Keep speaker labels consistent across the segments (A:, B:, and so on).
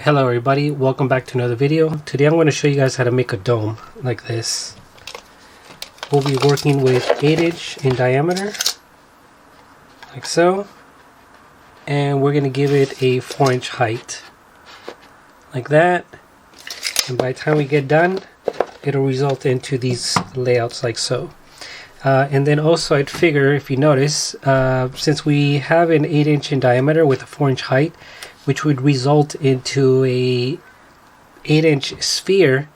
A: Hello everybody, welcome back to another video. Today I'm going to show you guys how to make a dome like this. We'll be working with 8" in diameter, like so, and we're going to give it a 4" height, like that. And by the time we get done, it'll result into these layouts like so. And then also I'd figure, if you notice, since we have an 8" in diameter with a 4" height, which would result into a 8" sphere,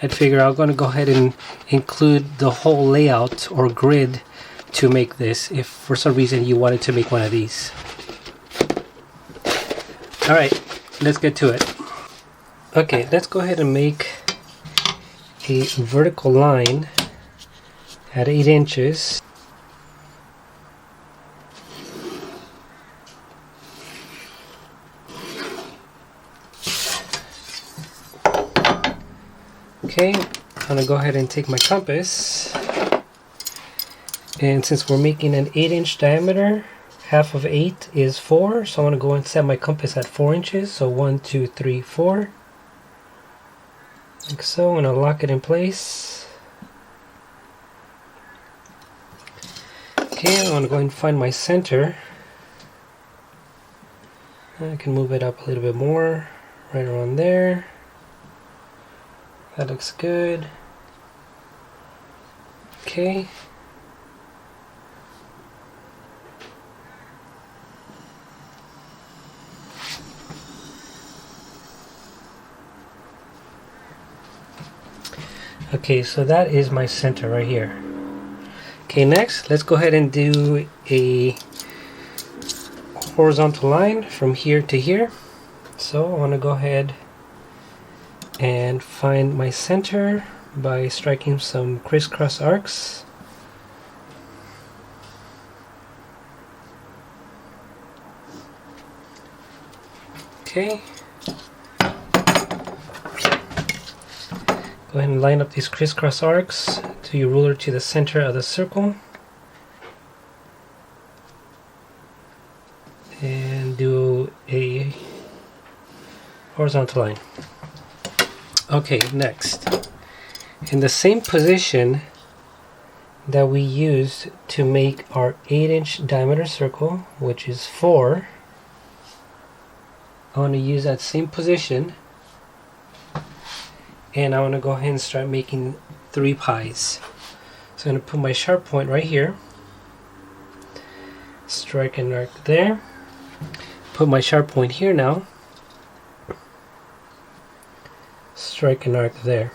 A: I'd figure I'm going to go ahead and include the whole layout or grid to make this, if for some reason you wanted to make one of these. Alright, let's get to it. Okay, let's go ahead and make a vertical line at 8 inches. Okay, I'm going to go ahead and take my compass, and since we're making an 8" diameter, half of 8 is 4, so I'm going to go and set my compass at 4 inches, so 1, 2, 3, 4, like so. I'm going to lock it in place. Okay, I'm going to go ahead and find my center. I can move it up a little bit more, right around there. That looks good. Okay. Okay, so that is my center right here. Okay, next, let's go ahead and do a horizontal line from here to here. So I want to go ahead and find my center by striking some crisscross arcs. Okay. Go ahead and line up these crisscross arcs to your ruler to the center of the circle. And do a horizontal line. Okay, next, in the same position that we used to make our 8" diameter circle, which is 4, I want to use that same position, and I want to go ahead and start making 3 pies. So I'm going to put my sharp point right here, strike an arc there, put my sharp point here now, strike an arc there.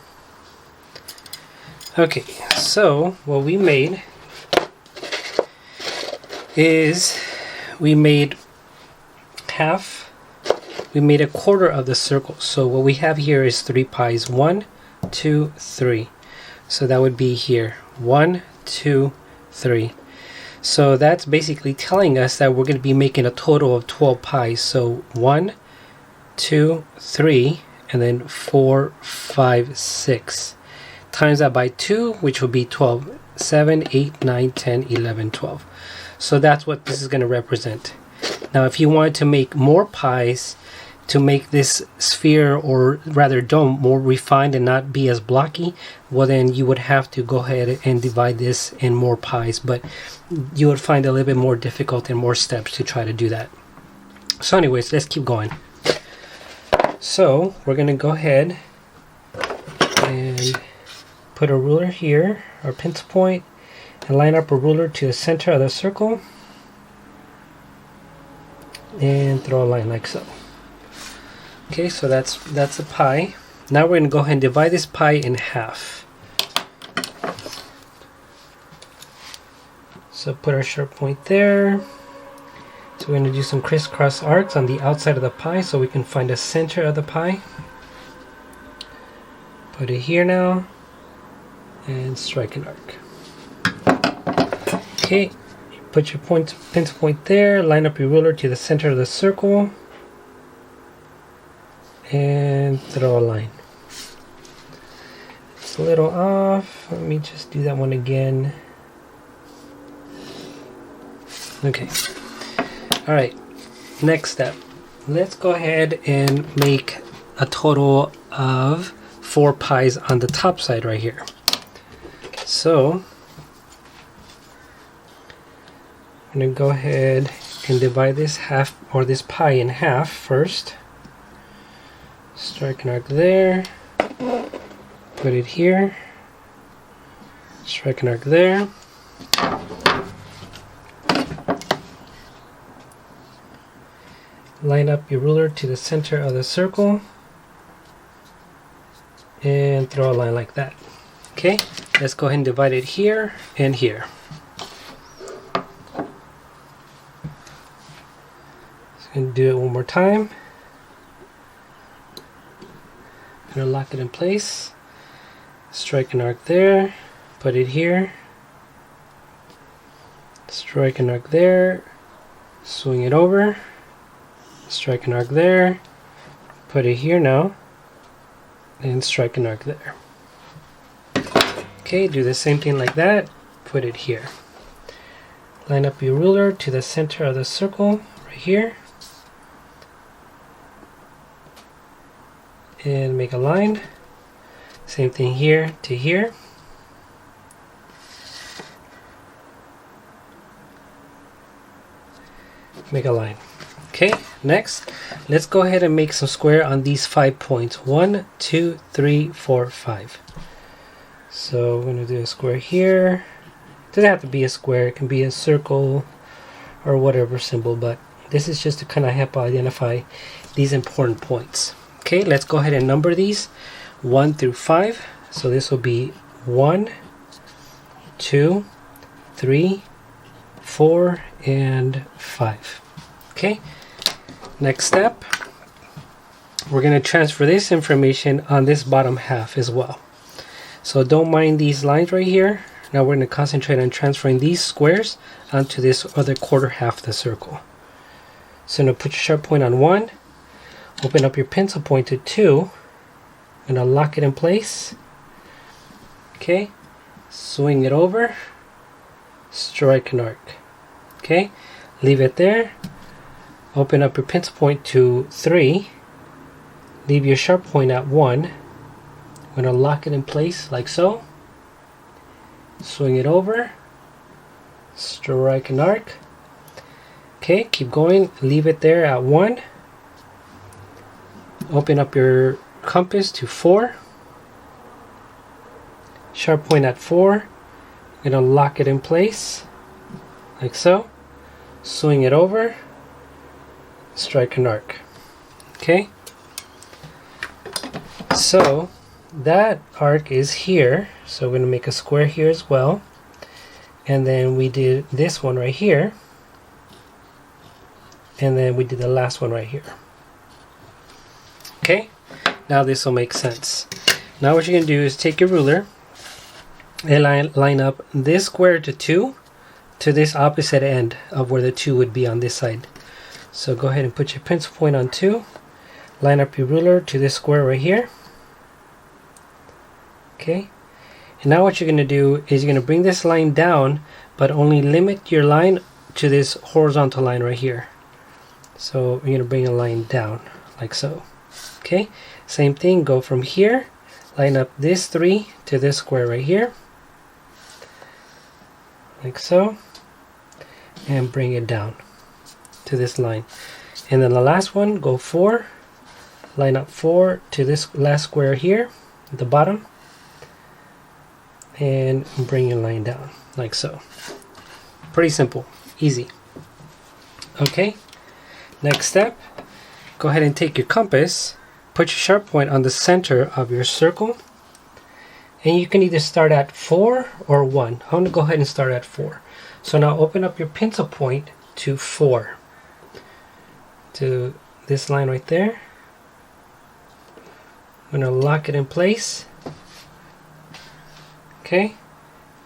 A: Okay, so what we made is we made a quarter of the circle. So what we have here is 3 pies. 1, 2, 3. So that would be here. 1, 2, 3. So that's basically telling us that we're going to be making a total of 12 pies. So 1, 2, 3. And then 4, 5, 6. Times that by 2, which would be 12. 7, 8, 9, 10, 11, 12. So that's what this is going to represent. Now if you wanted to make more pies to make this sphere, or rather dome, more refined and not be as blocky, well then you would have to go ahead and divide this in more pies. But you would find it a little bit more difficult and more steps to try to do that. So anyways, let's keep going. So we're going to go ahead and put a ruler here, our pencil point, and line up a ruler to the center of the circle and throw a line like so. Okay, so that's a pie. Now we're going to go ahead and divide this pie in half. So put our sharp point there. So we're going to do some crisscross arcs on the outside of the pie so we can find the center of the pie. Put it here now and strike an arc. Okay, put your pencil point there, line up your ruler to the center of the circle and throw a line. It's a little off. Let me just do that one again. Okay. Alright, next step. Let's go ahead and make a total of 4 pies on the top side right here. So I'm going to go ahead and divide this half, or this pie, in half first. Strike an arc there, put it here, strike an arc there, line up your ruler to the center of the circle and throw a line like that. Okay, let's go ahead and divide it here and here. Just going to do it one more time. I'm going to lock it in place, strike an arc there, put it here, strike an arc there, swing it over, strike an arc there, put it here now, and strike an arc there. Okay, do the same thing like that, put it here. Line up your ruler to the center of the circle right here, and make a line. Same thing here to here. Make a line. Okay, next, let's go ahead and make some square on these 5 points. 1, 2, 3, 4, 5. So we're going to do a square here. It doesn't have to be a square, it can be a circle or whatever symbol, but this is just to kind of help identify these important points. Okay, let's go ahead and number these 1 through 5. So this will be 1, 2, 3, 4, and 5. Okay, next step, we're going to transfer this information on this bottom half as well. So don't mind these lines right here. Now we're going to concentrate on transferring these squares onto this other quarter half of the circle. So now put your sharp point on 1. Open up your pencil point to 2, and I'll lock it in place. Okay, swing it over, strike an arc. Okay, leave it there. Open up your pencil point to 3, leave your sharp point at 1. I'm going to lock it in place like so. Swing it over, strike an arc. Okay, keep going, leave it there at 1. Open up your compass to 4. Sharp point at 4. I'm going to lock it in place like so. Swing it over, strike an arc. Okay, so that arc is here, so we're going to make a square here as well, and then we did this one right here, and then we did the last one right here. Okay, now this will make sense. Now what you're going to do is take your ruler and line up this square to 2 to this opposite end of where the 2 would be on this side. So go ahead and put your pencil point on 2, line up your ruler to this square right here. Okay, and now what you're going to do is you're going to bring this line down, but only limit your line to this horizontal line right here. So you're going to bring a line down like so. Okay, same thing, go from here, line up this 3 to this square right here, like so, and bring it down to this line. And then the last one, go 4, line up 4 to this last square here at the bottom, and bring your line down like so. Pretty simple, easy. Okay, next step, go ahead and take your compass, put your sharp point on the center of your circle, and you can either start at 4 or 1. I'm going to go ahead and start at 4. So now open up your pencil point to 4, to this line right there. I'm going to lock it in place. Okay,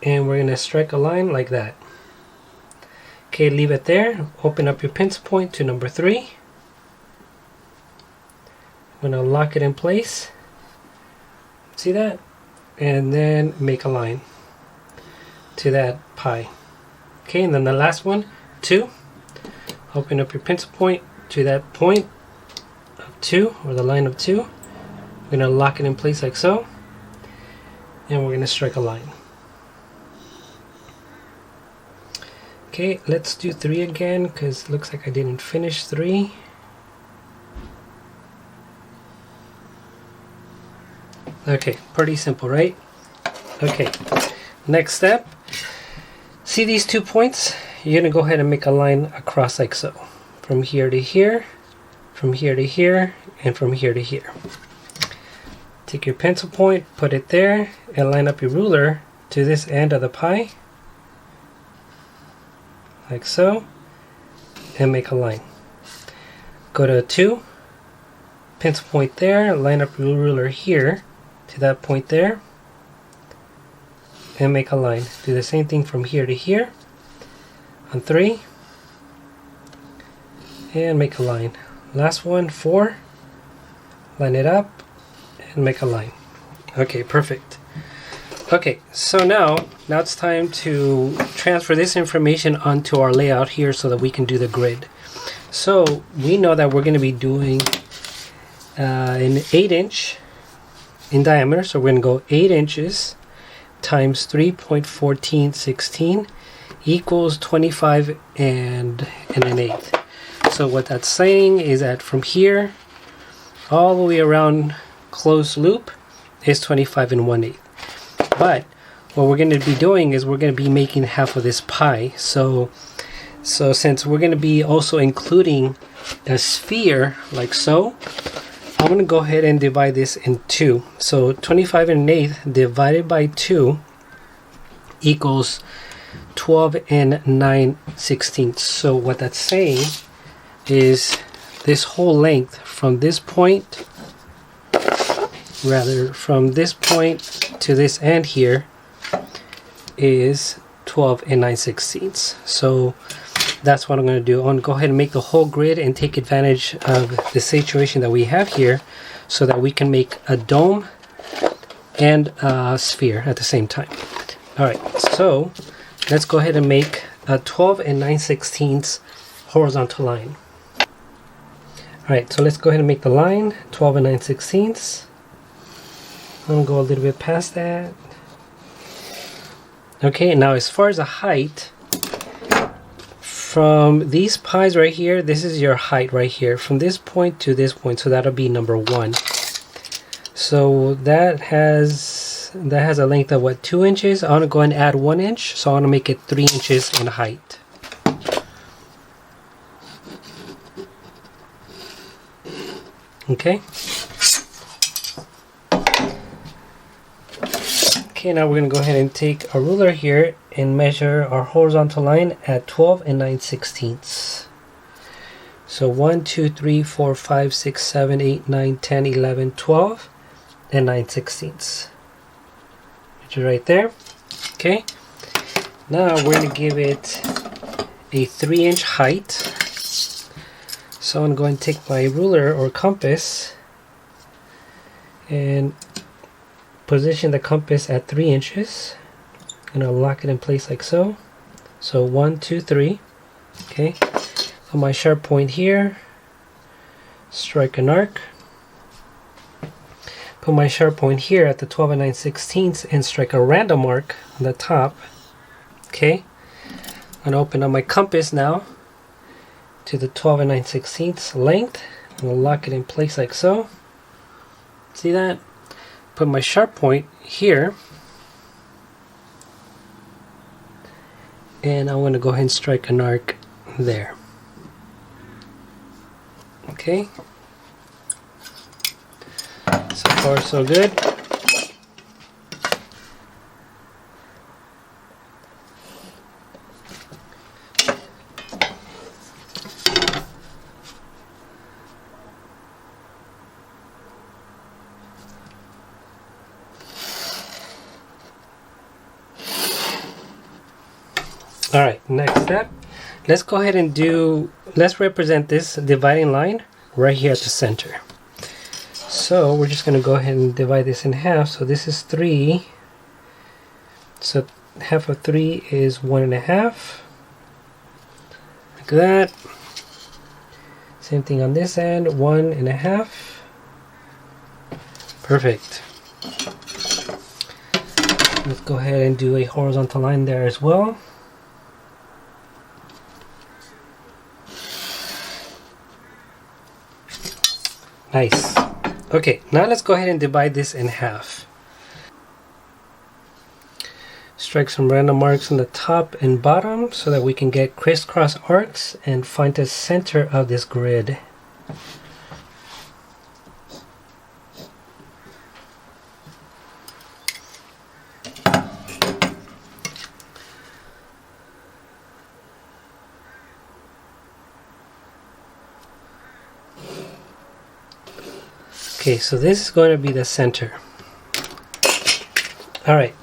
A: and we're going to strike a line like that. Okay, leave it there. Open up your pencil point to number 3. I'm going to lock it in place. See that? And then make a line to that pie. Okay, and then the last one, 2. Open up your pencil point to that point of 2, or the line of 2. We're going to lock it in place like so, and we're going to strike a line. Okay, let's do 3 again because it looks like I didn't finish 3. Okay, pretty simple, right? Okay, next step. See these 2 points? You're going to go ahead and make a line across like so. From here to here, from here to here, and from here to here. Take your pencil point, put it there, and line up your ruler to this end of the pie. Like so, and make a line. Go to 2, pencil point there, line up your ruler here to that point there, and make a line. Do the same thing from here to here on 3, and make a line. Last one, 4, line it up and make a line. Okay, perfect. Okay, so now it's time to transfer this information onto our layout here so that we can do the grid. So we know that we're going to be doing an 8-inch in diameter, so we're going to go 8 inches times 3.1416 equals 25 and an eighth. So what that's saying is that from here all the way around closed loop is 25 and 1/8. But what we're going to be doing is we're going to be making half of this pie. So since we're going to be also including a sphere like so, I'm going to go ahead and divide this in 2. So 25 and an eighth divided by 2 equals 12 and 9/16. So what that's saying is this whole length from this point, from this point to this end here, is 12 and 9/16. So that's what I'm going to do. I'm going to go ahead and make the whole grid and take advantage of the situation that we have here so that we can make a dome and a sphere at the same time. Alright, so let's go ahead and make a 12 and 9/16 horizontal line. Alright, so let's go ahead and make the line 12 and 9/16. I'm going to go a little bit past that. Okay, now as far as the height, from these pies right here, this is your height right here, from this point to this point, so that'll be number 1. So that has a length of what, 2 inches? I want to go and add 1 inch, so I want to make it 3 inches in height. Okay. Okay, now we're going to go ahead and take a ruler here and measure our horizontal line at 12 and 9/16. So 1, 2, 3, 4, 5, 6, 7, 8, 9, 10, 11, 12 and 9/16. Which is right there. Okay. Now we're going to give it a 3-inch height. So I'm going to take my ruler or compass and position the compass at 3 inches. I'm going to lock it in place like so. So 1, 2, 3. Okay. Put my sharp point here. Strike an arc. Put my sharp point here at the 12 and 9/16 and strike a random arc on the top. Okay. I'm going to open up my compass now to the 12 and 9/16 length. I'm going to lock it in place like so. See that? Put my sharp point here. And I'm going to go ahead and strike an arc there. Okay. So far so good. Alright, next step. Let's go ahead and let's represent this dividing line right here at the center. So we're just going to go ahead and divide this in half. So this is 3. So half of 3 is 1.5. Like that. Same thing on this end, 1.5. Perfect. Let's go ahead and do a horizontal line there as well. Nice. Okay, now let's go ahead and divide this in half. Strike some random marks on the top and bottom so that we can get crisscross arcs and find the center of this grid. Okay, so this is going to be the center. Alright,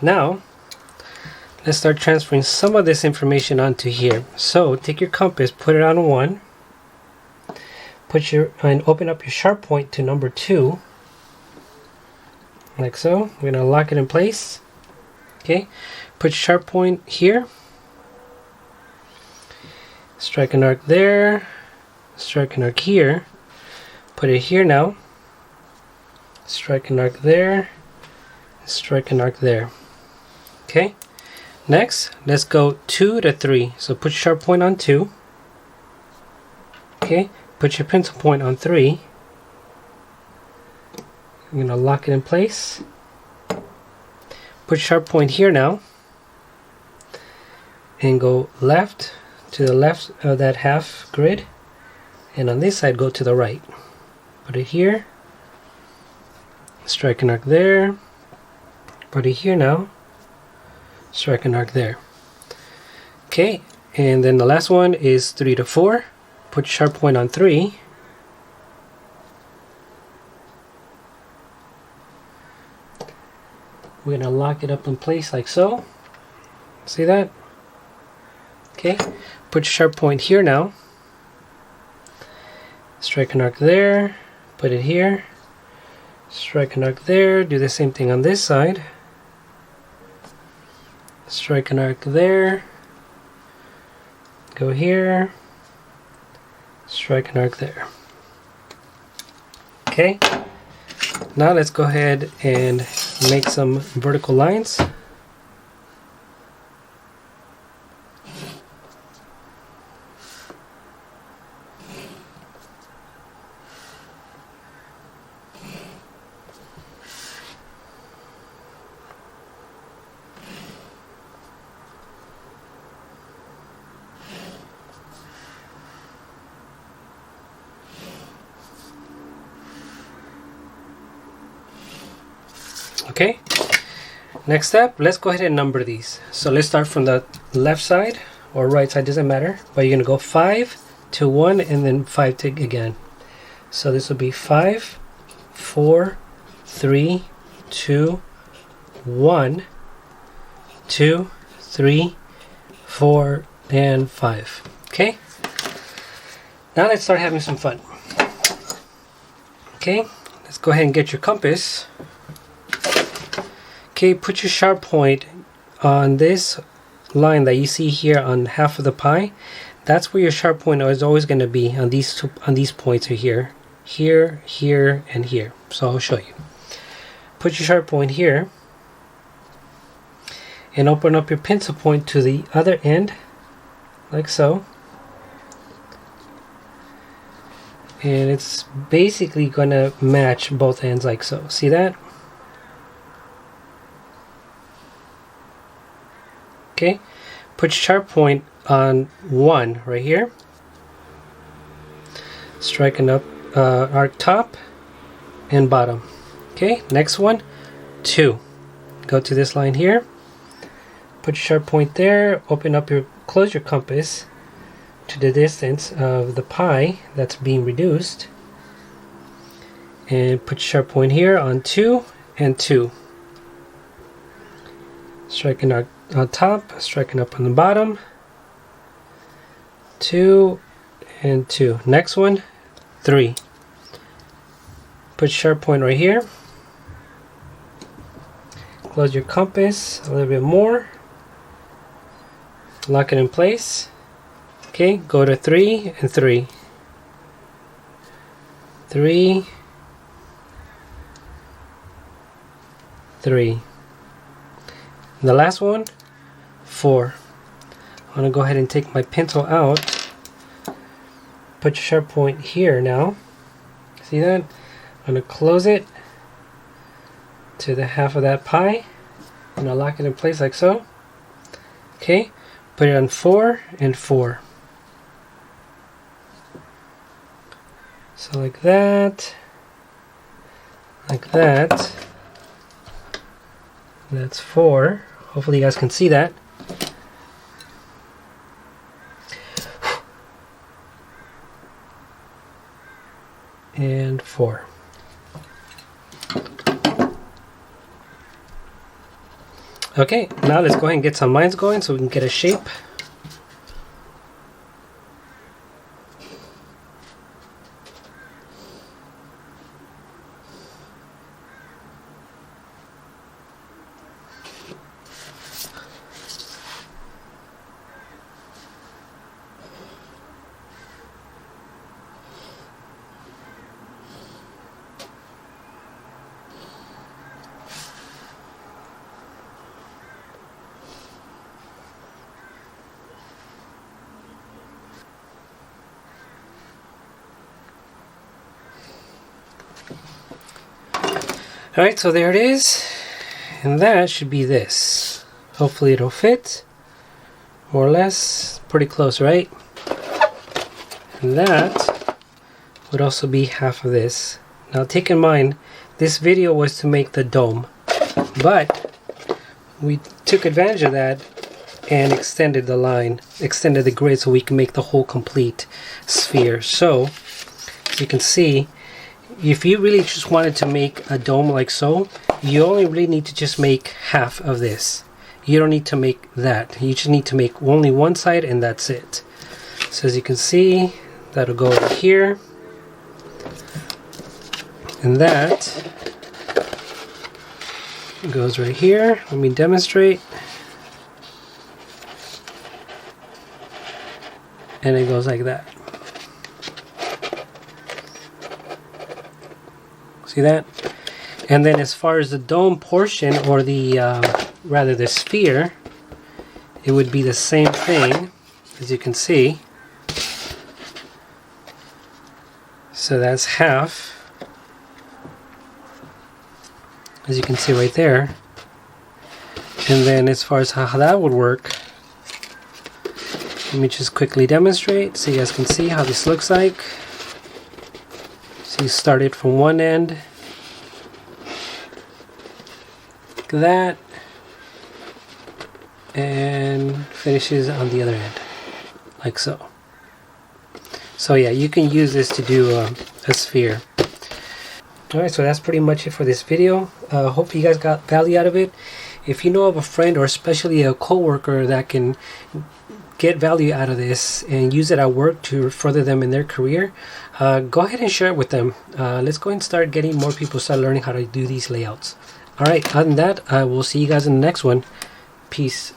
A: now let's start transferring some of this information onto here. So take your compass, put it on 1, and open up your sharp point to number 2, like so. We're going to lock it in place. Okay, put your sharp point here, strike an arc there, strike an arc here, put it here now, strike an arc there, strike an arc there. Okay, next let's go 2 to 3. So put your sharp point on 2. Okay, put your pencil point on 3. I'm going to lock it in place. Put sharp point here now and go left to the left of that half grid, and on this side go to the right. Put it here, strike an arc there, put it here now, strike an arc there. Okay, and then the last one is 3 to 4. Put sharp point on 3. We're going to lock it up in place like so. See that? Okay, put sharp point here now. Strike an arc there, put it here, strike an arc there, do the same thing on this side. Strike an arc there, go here, strike an arc there. Okay, now let's go ahead and make some vertical lines. Okay, next step, let's go ahead and number these. So let's start from the left side or right side, doesn't matter, but you're going to go 5 to 1 and then 5 to again. So this will be 5, 4, 3, 2, 1, 2, 3, 4, and 5. Okay, now let's start having some fun. Okay, let's go ahead and get your compass. Okay, put your sharp point on this line that you see here on half of the pie. That's where your sharp point is always going to be, on these points are here, here, here, and here. So I'll show you. Put your sharp point here and open up your pencil point to the other end, like so. And it's basically going to match both ends like so. See that? Okay, put your sharp point on 1 right here. Striking up arc top and bottom. Okay, next one, 2. Go to this line here. Put your sharp point there. Open up your, close your compass to the distance of the pie that's being reduced. And put your sharp point here on 2 and 2. Striking arc on top, striking up on the bottom, 2 and 2. Next one, 3. Put sharp point right here. Close your compass a little bit more. Lock it in place. Okay, go to 3 and 3. 3 3. And the last one, 4. I'm going to go ahead and take my pencil out. Put your sharp point here now. See that? I'm going to close it to the half of that pie. And I'll lock it in place like so. Okay, put it on 4 and 4. So like that. Like that. That's 4. Hopefully you guys can see that. And 4. Okay, now let's go ahead and get some lines going so we can get a shape. Alright, so there it is, and that should be this. Hopefully it'll fit, more or less, pretty close, right? And that would also be half of this. Now take in mind, this video was to make the dome, but we took advantage of that and extended the line, extended the grid so we can make the whole complete sphere. So, as you can see, if you really just wanted to make a dome like so, you only really need to just make half of this. You don't need to make that. You just need to make only one side and that's it. So as you can see, that'll go over here. And that goes right here. Let me demonstrate. And it goes like that. See that? And then as far as the dome portion, or the rather the sphere, it would be the same thing, as you can see. So that's half, as you can see right there. And then as far as how that would work, let me just quickly demonstrate so you guys can see how this looks like. So you start it from one end, like that, and finishes on the other end, like so. So yeah, you can use this to do a sphere. Alright, so that's pretty much it for this video. Hopefully you guys got value out of it. If you know of a friend or especially a co-worker that can get value out of this and use it at work to further them in their career, go ahead and share it with them. Let's go and start getting more people start learning how to do these layouts. Alright, other than that, I will see you guys in the next one. Peace.